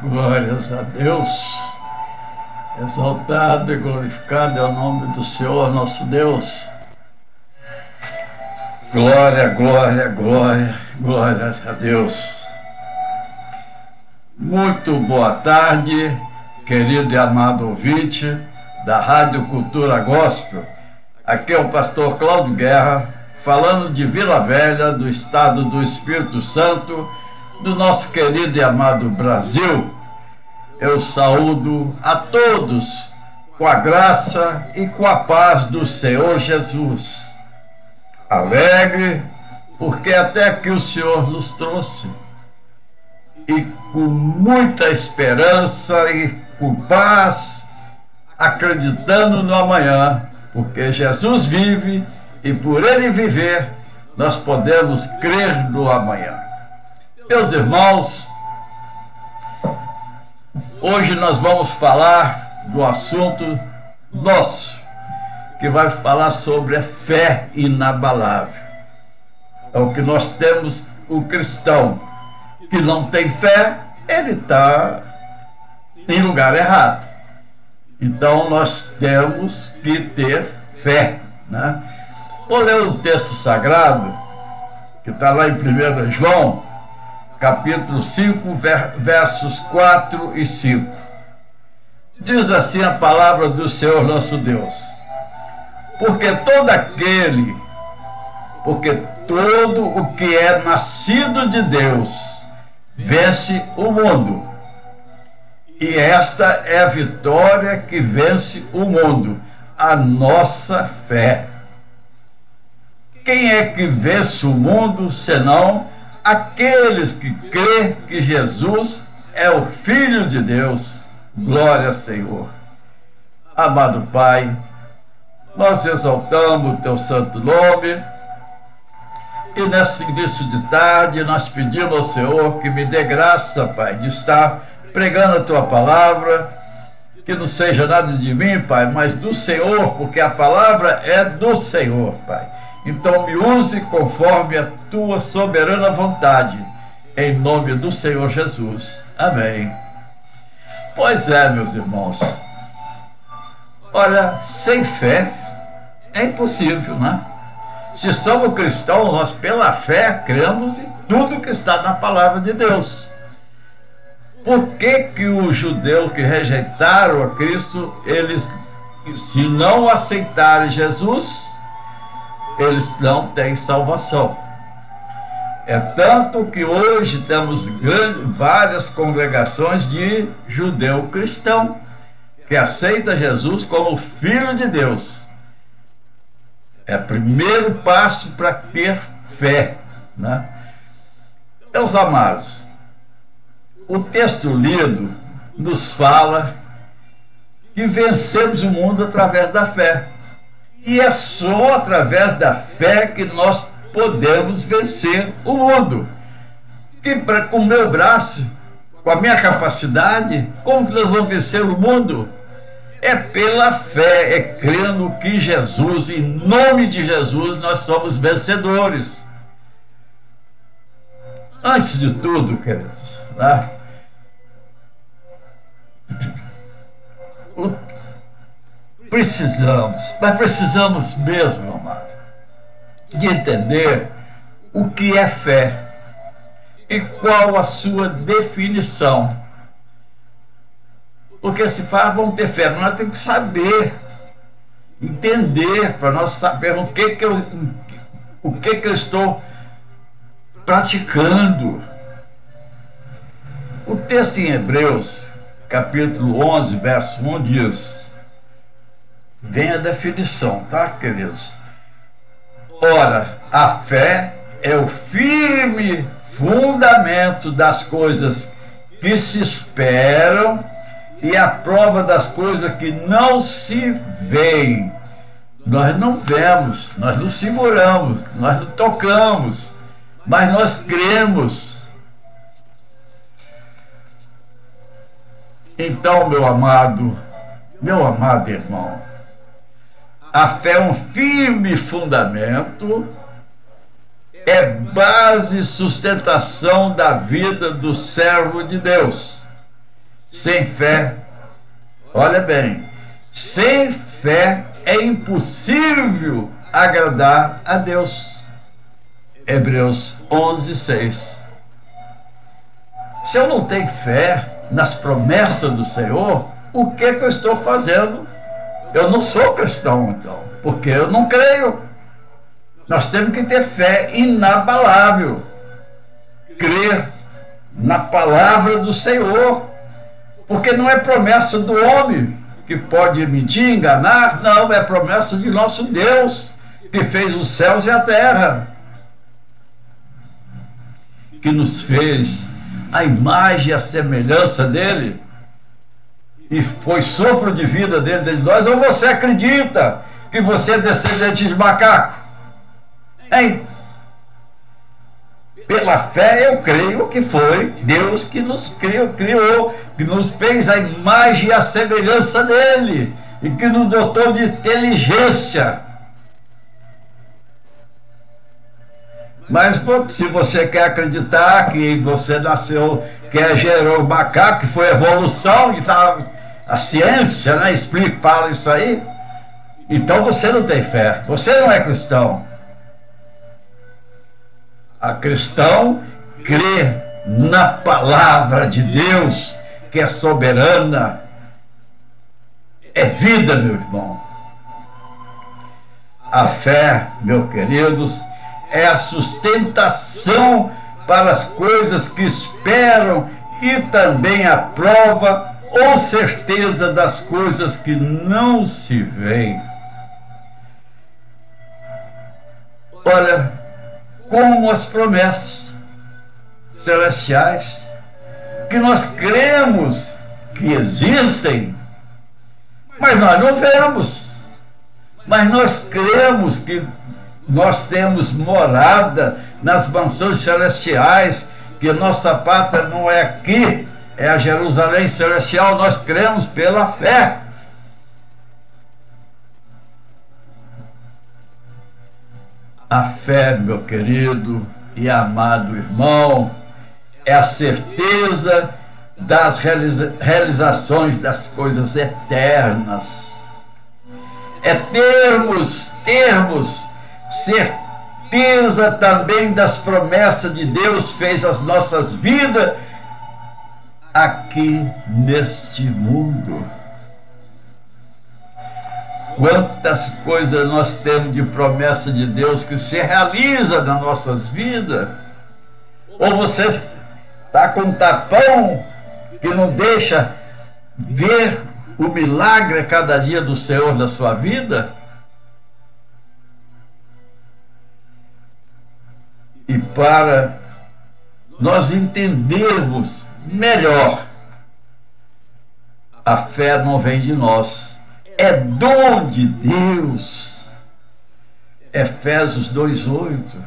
Glórias a Deus, exaltado e glorificado é o nome do Senhor nosso Deus. Glória, glória, glória, glórias a Deus. Muito boa tarde, querido e amado ouvinte da Rádio Cultura Gospel. Aqui é o pastor Cláudio Guerra, falando de Vila Velha, do estado do Espírito Santo, do nosso querido e amado Brasil. Eu saúdo a todos com a graça e com a paz do Senhor Jesus. Alegre, porque até aqui o Senhor nos trouxe. E com muita esperança e com paz, acreditando no amanhã, porque Jesus vive e por Ele viver, nós podemos crer no amanhã. Meus irmãos, hoje nós vamos falar do assunto nosso, que vai falar sobre a fé inabalável. É o que nós temos, o cristão que não tem fé, ele está em lugar errado. Então nós temos que ter fé, né? Vou ler o texto sagrado, que está lá em 1 João, capítulo 5, versos 4 e 5. Diz assim a palavra do Senhor nosso Deus: porque todo o que é nascido de Deus vence o mundo. E esta é a vitória que vence o mundo, a nossa fé. Quem é que vence o mundo, senão aqueles que crêem que Jesus é o Filho de Deus? Glória ao Senhor. Amado Pai, nós exaltamos o Teu santo nome, e nesse início de tarde nós pedimos ao Senhor que me dê graça, Pai, de estar pregando a Tua palavra, que não seja nada de mim, Pai, mas do Senhor, porque a palavra é do Senhor, Pai. Então me use conforme a Tua soberana vontade, em nome do Senhor Jesus. Amém. Pois é, meus irmãos, olha, sem fé é impossível, né? Se somos cristãos, nós pela fé cremos em tudo que está na palavra de Deus. Por que os judeus que rejeitaram a Cristo, eles, se não aceitarem Jesus, eles não têm salvação? É tanto que hoje temos várias congregações de judeu cristão que aceita Jesus como Filho de Deus. É o primeiro passo para ter fé, né? Meus amados, o texto lido nos fala que vencemos o mundo através da fé. E é só através da fé que nós podemos vencer o mundo. Que com o meu braço, com a minha capacidade, como que nós vamos vencer o mundo? É pela fé, é crendo que Jesus, em nome de Jesus, nós somos vencedores. Antes de tudo, queridos, né? Precisamos mesmo, amado, de entender o que é fé e qual a sua definição. Porque se fala, vamos ter fé, mas nós temos que saber, entender, para nós sabermos o que eu estou praticando. O texto em Hebreus, capítulo 11, verso 1 diz, vem a definição, tá, queridos? Ora, a fé é o firme fundamento das coisas que se esperam e a prova das coisas que não se veem. Nós não vemos, nós não seguramos, nós não tocamos, mas nós cremos. Então, meu amado irmão, a fé é um firme fundamento, é base e sustentação da vida do servo de Deus. Sem fé, olha bem, sem fé é impossível agradar a Deus. Hebreus 11:6. Se eu não tenho fé nas promessas do Senhor, o que eu estou fazendo? Eu não sou cristão, então, porque eu não creio. Nós temos que ter fé inabalável, crer na palavra do Senhor, porque não é promessa do homem que pode mentir, enganar, não, é promessa de nosso Deus, que fez os céus e a terra, que nos fez a imagem e a semelhança dele, e foi sopro de vida dele dentro de nós. Ou você acredita que você é descendente de macaco? Hein? Pela fé eu creio que foi Deus que nos criou, que nos fez a imagem e a semelhança dele, e que nos dotou de inteligência. Mas se você quer acreditar que você nasceu, que gerou o macaco, que foi evolução, e tá, a ciência, né, explica, fala isso aí, então você não tem fé, você não é cristão. A cristão crê na palavra de Deus, que é soberana, é vida, meu irmão. A fé, meus queridos, é a sustentação para as coisas que esperam e também a prova ou certeza das coisas que não se veem. Olha, como as promessas celestiais, que nós cremos que existem, mas nós não vemos. Mas nós cremos que nós temos morada nas mansões celestiais, que nossa pátria não é aqui, é a Jerusalém celestial. Nós cremos pela fé. A fé, meu querido e amado irmão, é a certeza das realizações das coisas eternas. É termos certeza também das promessas de Deus fez às nossas vidas aqui neste mundo. Quantas coisas nós temos de promessa de Deus que se realiza nas nossas vidas. Ou você está com um tapão que não deixa ver o milagre a cada dia do Senhor na sua vida? E para nós entendermos melhor, a fé não vem de nós, é dom de Deus. Efésios 2:8.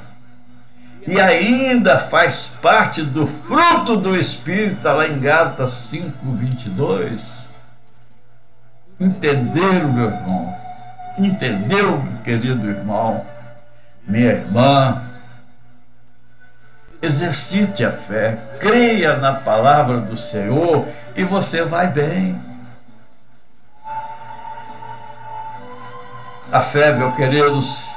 E ainda faz parte do fruto do Espírito, está lá em Gálatas 5:22. Entenderam, meu irmão? Entendeu, meu querido irmão? Minha irmã? Exercite a fé, creia na palavra do Senhor e você vai bem. A fé, meus queridos,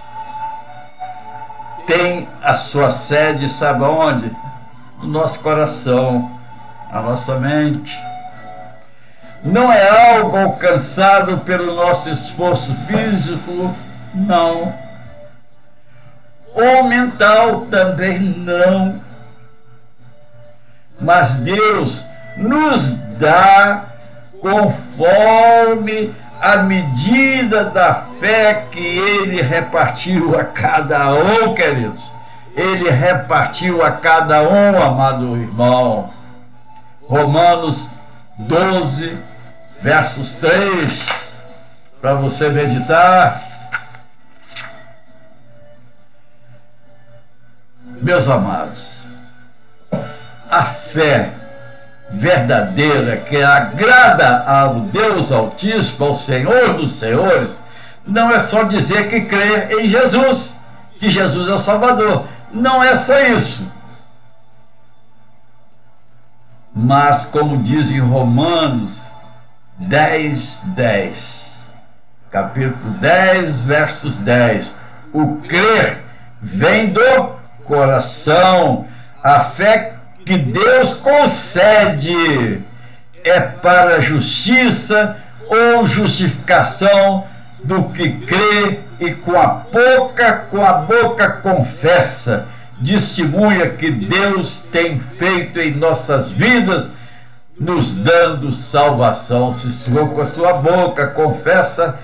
tem a sua sede, sabe aonde? No nosso coração, na nossa mente. Não é algo alcançado pelo nosso esforço físico, não. Ou mental também não. Mas Deus nos dá conforme a medida da fé que Ele repartiu a cada um, queridos. Ele repartiu a cada um, amado irmão. Romanos 12, versos 3, para você meditar. Meus amados, a fé verdadeira que agrada ao Deus Altíssimo, ao Senhor dos Senhores, não é só dizer que crê em Jesus, que Jesus é o Salvador. Não é só isso. Mas, como diz em Romanos 10, capítulo 10, versos 10, o crer vem do coração, a fé que Deus concede é para a justiça ou justificação do que crê e com a boca confessa, testemunha que Deus tem feito em nossas vidas, nos dando salvação. Se o senhor com a sua boca confessa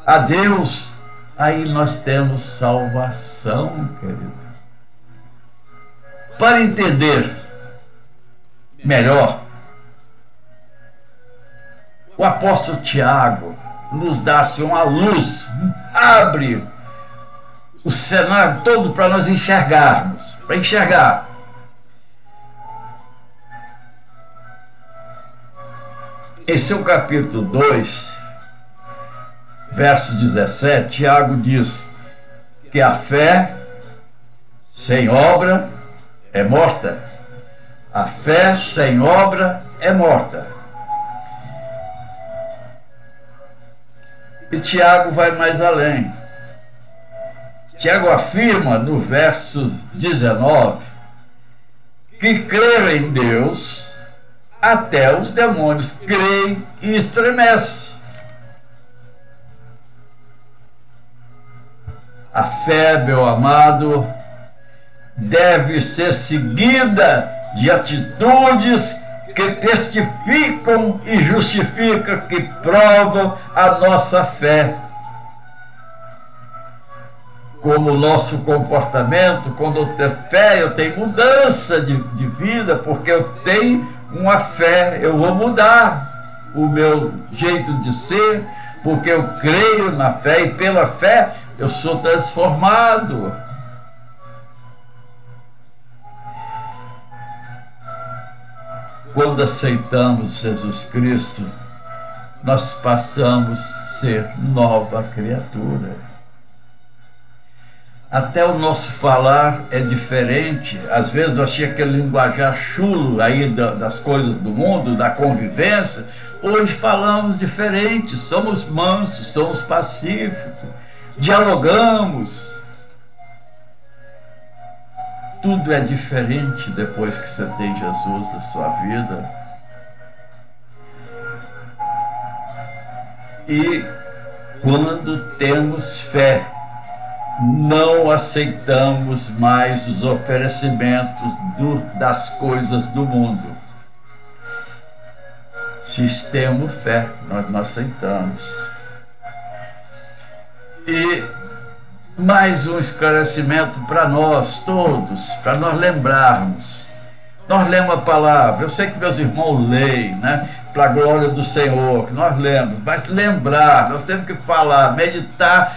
a Deus, aí nós temos salvação, querido. Para entender melhor, o apóstolo Tiago nos dá assim uma luz, abre o cenário todo para nós enxergarmos, para enxergar. Em seu capítulo 2, verso 17, Tiago diz que a fé sem obra é morta. A fé sem obra é morta. E Tiago vai mais além. Tiago afirma no verso 19 que crer em Deus, até os demônios creem e estremecem. A fé, meu amado, deve ser seguida de atitudes que testificam e justificam, que provam a nossa fé. Como o nosso comportamento, quando eu tenho fé, eu tenho mudança de vida, porque eu tenho uma fé, eu vou mudar o meu jeito de ser, porque eu creio na fé, e pela fé eu sou transformado. Quando aceitamos Jesus Cristo, nós passamos a ser nova criatura. Até o nosso falar é diferente. Às vezes nós tínhamos aquele linguajar chulo aí das coisas do mundo, da convivência. Hoje falamos diferente, somos mansos, somos pacíficos, dialogamos. Tudo é diferente depois que você tem Jesus na sua vida. E quando temos fé, não aceitamos mais os oferecimentos das coisas do mundo. Se temos fé, nós não aceitamos. E mais um esclarecimento para nós todos, para nós lembrarmos. Nós lemos a palavra, eu sei que meus irmãos leem, né? Para a glória do Senhor, que nós lemos, mas lembrar, nós temos que falar, meditar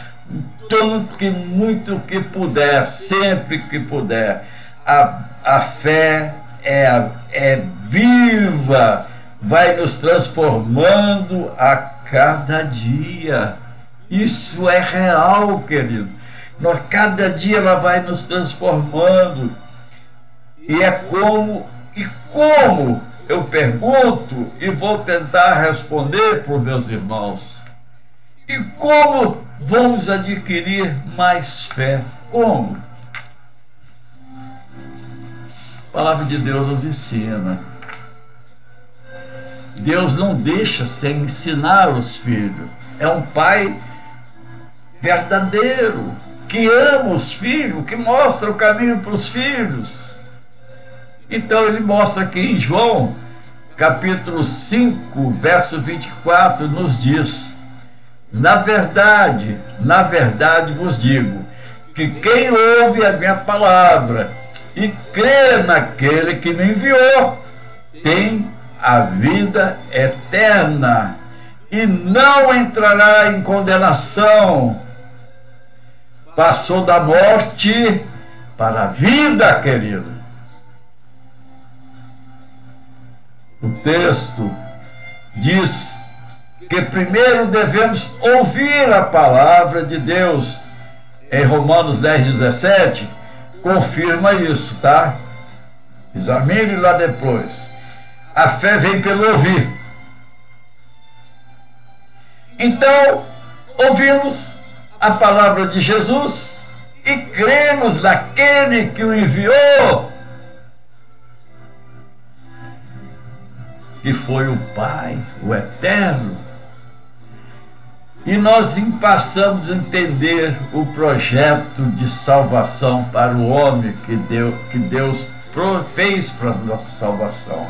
tanto que muito que puder, sempre que puder. A fé é viva, vai nos transformando a cada dia. Isso é real, querido. Cada dia ela vai nos transformando. E é como eu pergunto e vou tentar responder para os meus irmãos. E como vamos adquirir mais fé? Como? A palavra de Deus nos ensina. Deus não deixa sem ensinar os filhos. É um pai verdadeiro, que ama os filhos, que mostra o caminho para os filhos. Então ele mostra aqui em João, capítulo 5, verso 24, nos diz: na verdade vos digo, que quem ouve a minha palavra e crê naquele que me enviou, tem a vida eterna e não entrará em condenação. Passou da morte para a vida, querido. O texto diz que primeiro devemos ouvir a palavra de Deus. Em Romanos 10:17 confirma isso, tá? Examine lá depois. a fé vem pelo ouvir. Então, ouvimos a palavra de Jesus e cremos naquele que o enviou, que foi o Pai, o Eterno. E nós passamos a entender o projeto de salvação para o homem que Deus fez para a nossa salvação.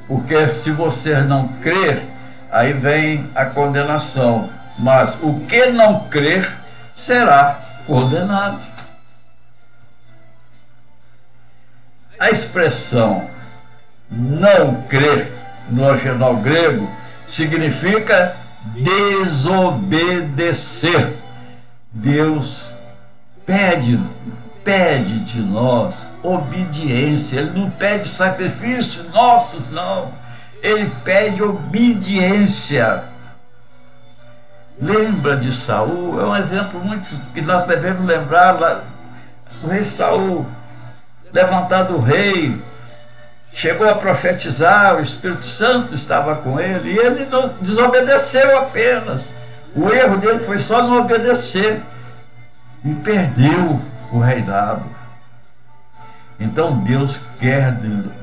Porque se você não crer, aí vem a condenação. Mas o que não crer será condenado. A expressão não crer no original grego significa desobedecer. Deus pede de nós obediência. Ele não pede sacrifício nossos, não. Ele pede obediência. Lembra de Saul? É um exemplo muito que nós devemos lembrar lá. O rei Saul, levantado o rei, chegou a profetizar, o Espírito Santo estava com ele, e ele não desobedeceu apenas. O erro dele foi só não obedecer e perdeu o reinado. Então Deus quer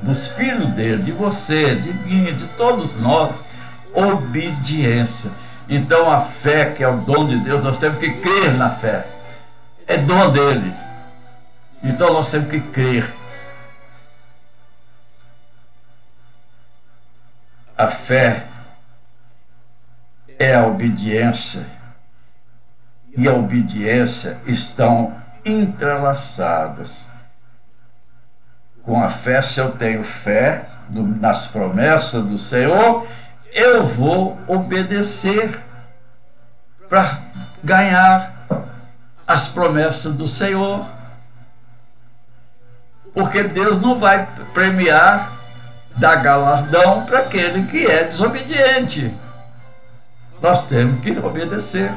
dos filhos dele, de você, de mim, de todos nós, obediência. Então a fé, que é o dom de Deus, nós temos que crer na fé. É dom dele. Então nós temos que crer. A fé é a obediência, e a obediência estão entrelaçadas. Com a fé, se eu tenho fé nas promessas do Senhor, eu vou obedecer para ganhar as promessas do Senhor. Porque Deus não vai premiar, dar galardão para aquele que é desobediente. Nós temos que obedecer.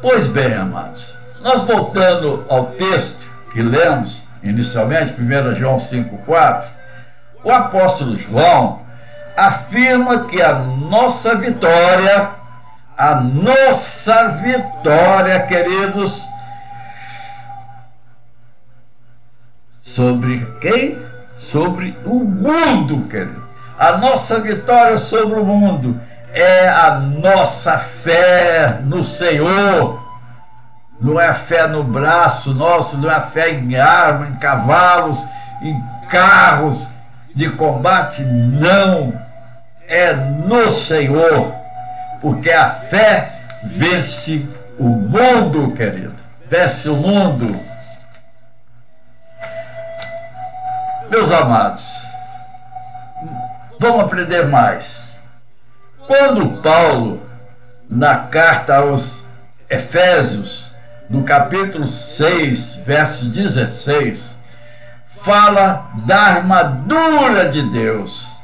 Pois bem, amados, nós voltando ao texto que lemos inicialmente, 1 João 5,4, o apóstolo João afirma que a nossa vitória, queridos, sobre quem? Sobre o mundo, querido. A nossa vitória sobre o mundo é a nossa fé no Senhor. Não é a fé no braço nosso, não é a fé em arma, em cavalos, em carros de combate, não. É no Senhor, porque a fé vence o mundo, querido. Vence o mundo. Meus amados, vamos aprender mais. Quando Paulo, na carta aos Efésios, no capítulo 6, verso 16, fala da armadura de Deus,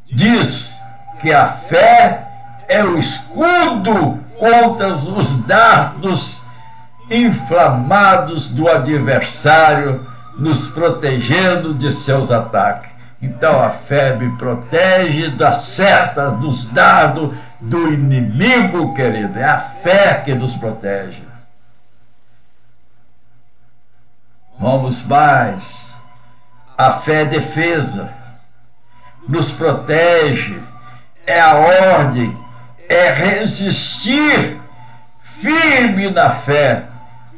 diz que a fé é o escudo contra os dardos inflamados do adversário, nos protegendo de seus ataques. Então a fé me protege das setas, dos dardos do inimigo, querido. É a fé que nos protege. Vamos mais. A fé é defesa, nos protege, é a ordem, é resistir firme na fé.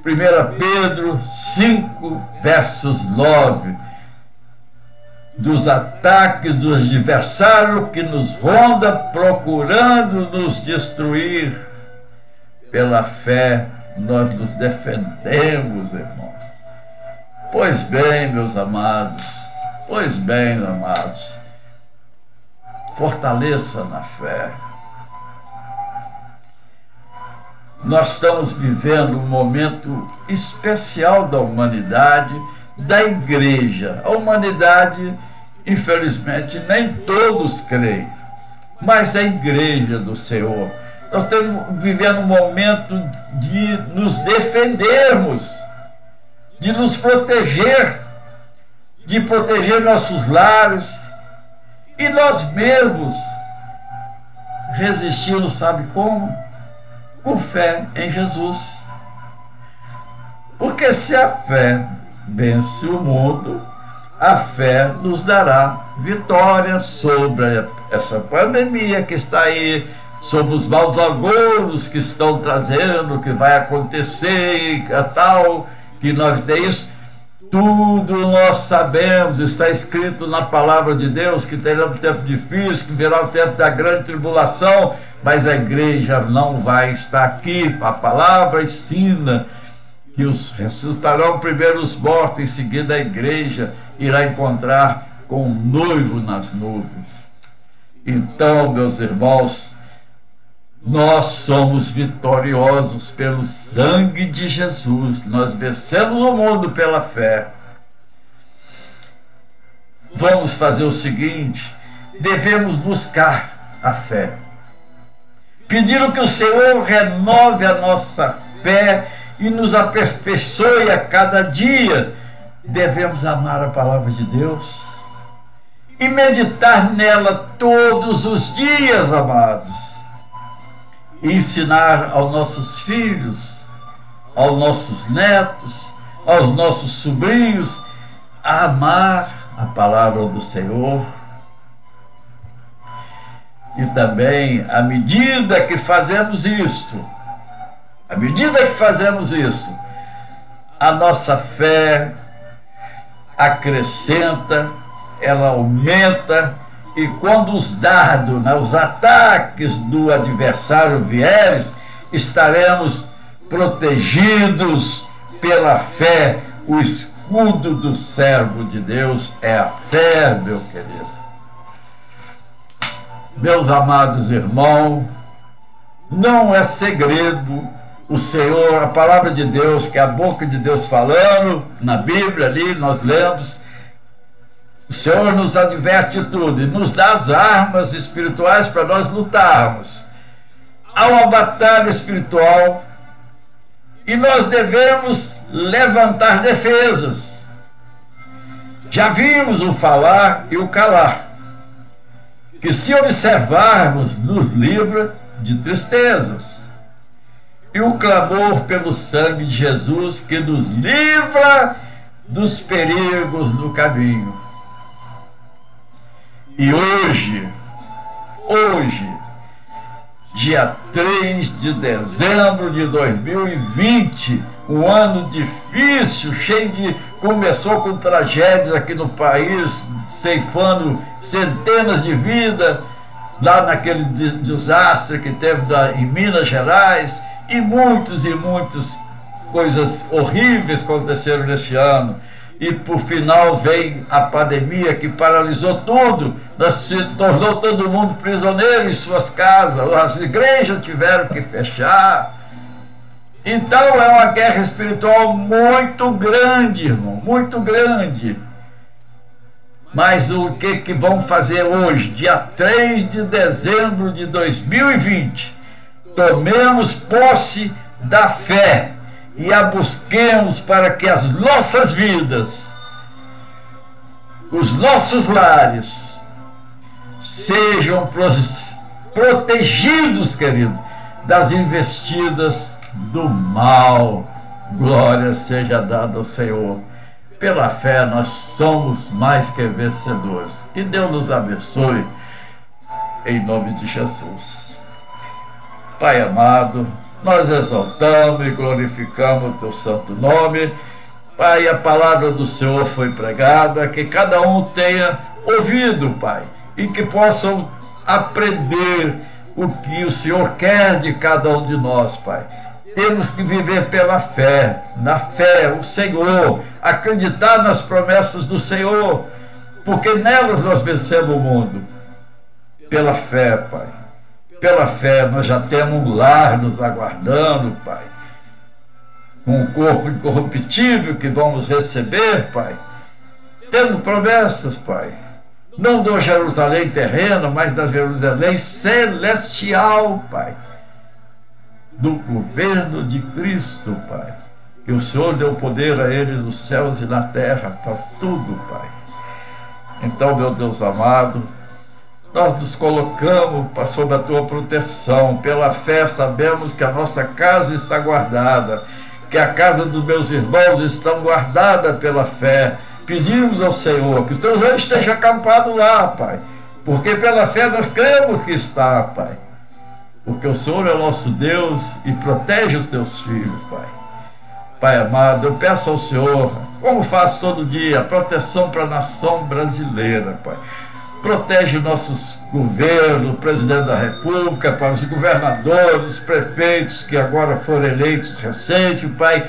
1 Pedro 5, versos 9. Dos ataques do adversário que nos ronda procurando nos destruir. Pela fé nós nos defendemos, irmãos. Pois bem, meus amados, fortaleça na fé. Nós estamos vivendo um momento especial da humanidade, da igreja. A humanidade, infelizmente, nem todos creem, mas a igreja do Senhor. Nós estamos vivendo um momento de nos defendermos, de nos proteger de proteger nossos lares e nós mesmos, resistindo, sabe como? Com fé em Jesus. Porque se a fé vence o mundo, a fé nos dará vitória sobre essa pandemia que está aí, sobre os maus agouros que estão trazendo, que vai acontecer, e tal, que nós temos. Tudo nós sabemos, está escrito na palavra de Deus, que terá um tempo difícil, que virá o tempo da grande tribulação, mas a igreja não vai estar aqui. A palavra ensina que ressuscitarão primeiro os mortos, em seguida a igreja irá encontrar com o noivo nas nuvens. Então, meus irmãos, nós somos vitoriosos pelo sangue de Jesus. Nós vencemos o mundo pela fé. Vamos fazer o seguinte: devemos buscar a fé, pedindo que o Senhor renove a nossa fé e nos aperfeiçoe a cada dia. Devemos amar a palavra de Deus e meditar nela todos os dias, amados. E ensinar aos nossos filhos, aos nossos netos, aos nossos sobrinhos a amar a palavra do Senhor. E também, à medida que fazemos isto, a nossa fé acrescenta, ela aumenta. E quando os dardos, os ataques do adversário vierem, estaremos protegidos pela fé. O escudo do servo de Deus é a fé, meu querido. Meus amados irmãos, não é segredo o Senhor, a palavra de Deus, que é a boca de Deus falando, na Bíblia ali nós lemos. O Senhor nos adverte de tudo e nos dá as armas espirituais para nós lutarmos. Há uma batalha espiritual e nós devemos levantar defesas. Já vimos o falar e o calar, que se observarmos nos livra de tristezas. E o clamor pelo sangue de Jesus, que nos livra dos perigos no caminho. E hoje, dia 3 de dezembro de 2020, um ano difícil, começou com tragédias aqui no país, ceifando centenas de vidas, lá naquele desastre que teve em Minas Gerais, e muitas coisas horríveis aconteceram nesse ano. E por final vem a pandemia que paralisou tudo, se tornou todo mundo prisioneiro em suas casas, as igrejas tiveram que fechar. Então é uma guerra espiritual muito grande, irmão, muito grande. Mas o que vamos fazer hoje, dia 3 de dezembro de 2020? Tomemos posse da fé e a busquemos para que as nossas vidas, os nossos lares, sejam protegidos, querido, das investidas do mal. Glória seja dada ao Senhor. Pela fé nós somos mais que vencedores. Que Deus nos abençoe, em nome de Jesus. Pai amado, nós exaltamos e glorificamos o teu santo nome. Pai, a palavra do Senhor foi pregada, que cada um tenha ouvido, Pai, e que possam aprender o que o Senhor quer de cada um de nós, Pai. Temos que viver pela fé, na fé, o Senhor, acreditar nas promessas do Senhor, porque nelas nós vencemos o mundo. Pela fé, Pai. Pela fé, nós já temos um lar nos aguardando, Pai, com um corpo incorruptível que vamos receber, Pai. Temos promessas, Pai, não do Jerusalém terreno, mas da Jerusalém celestial, Pai, do governo de Cristo, Pai. Que o Senhor deu poder a Ele nos céus e na terra para tudo, Pai. Então, meu Deus amado, nós nos colocamos sob a tua proteção. Pela fé sabemos que a nossa casa está guardada, que a casa dos meus irmãos está guardada pela fé. Pedimos ao Senhor que os teus anjos estejam acampados lá, Pai, porque pela fé nós cremos que está, Pai, porque o Senhor é o nosso Deus e protege os teus filhos, Pai. Pai amado, eu peço ao Senhor, como faço todo dia, proteção para a nação brasileira, Pai. Protege nossos governos, o presidente da República, para os governadores, os prefeitos que agora foram eleitos recente, Pai,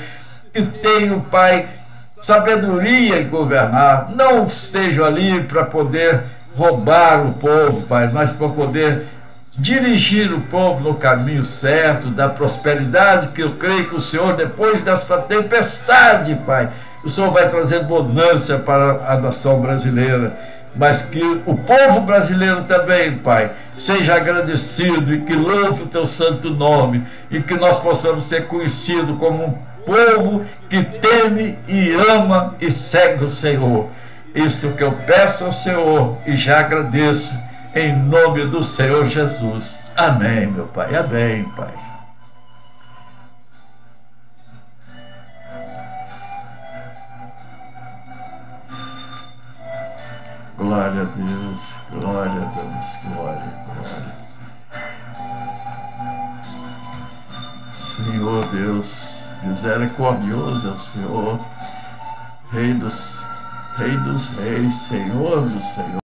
que tenham, Pai, sabedoria em governar, não estejam ali para poder roubar o povo, Pai, mas para poder dirigir o povo no caminho certo, da prosperidade, que eu creio que o Senhor, depois dessa tempestade, Pai, o Senhor vai trazer bonança para a nação brasileira, mas que o povo brasileiro também, Pai, seja agradecido e que louve o teu santo nome, e que nós possamos ser conhecidos como um povo que teme e ama e segue o Senhor. Isso que eu peço ao Senhor e já agradeço em nome do Senhor Jesus. Amém, meu Pai. Amém, Pai. Glória a Deus, glória a Deus, glória, glória. Senhor Deus, misericordioso é o Senhor, Rei dos reis, Senhor dos senhores.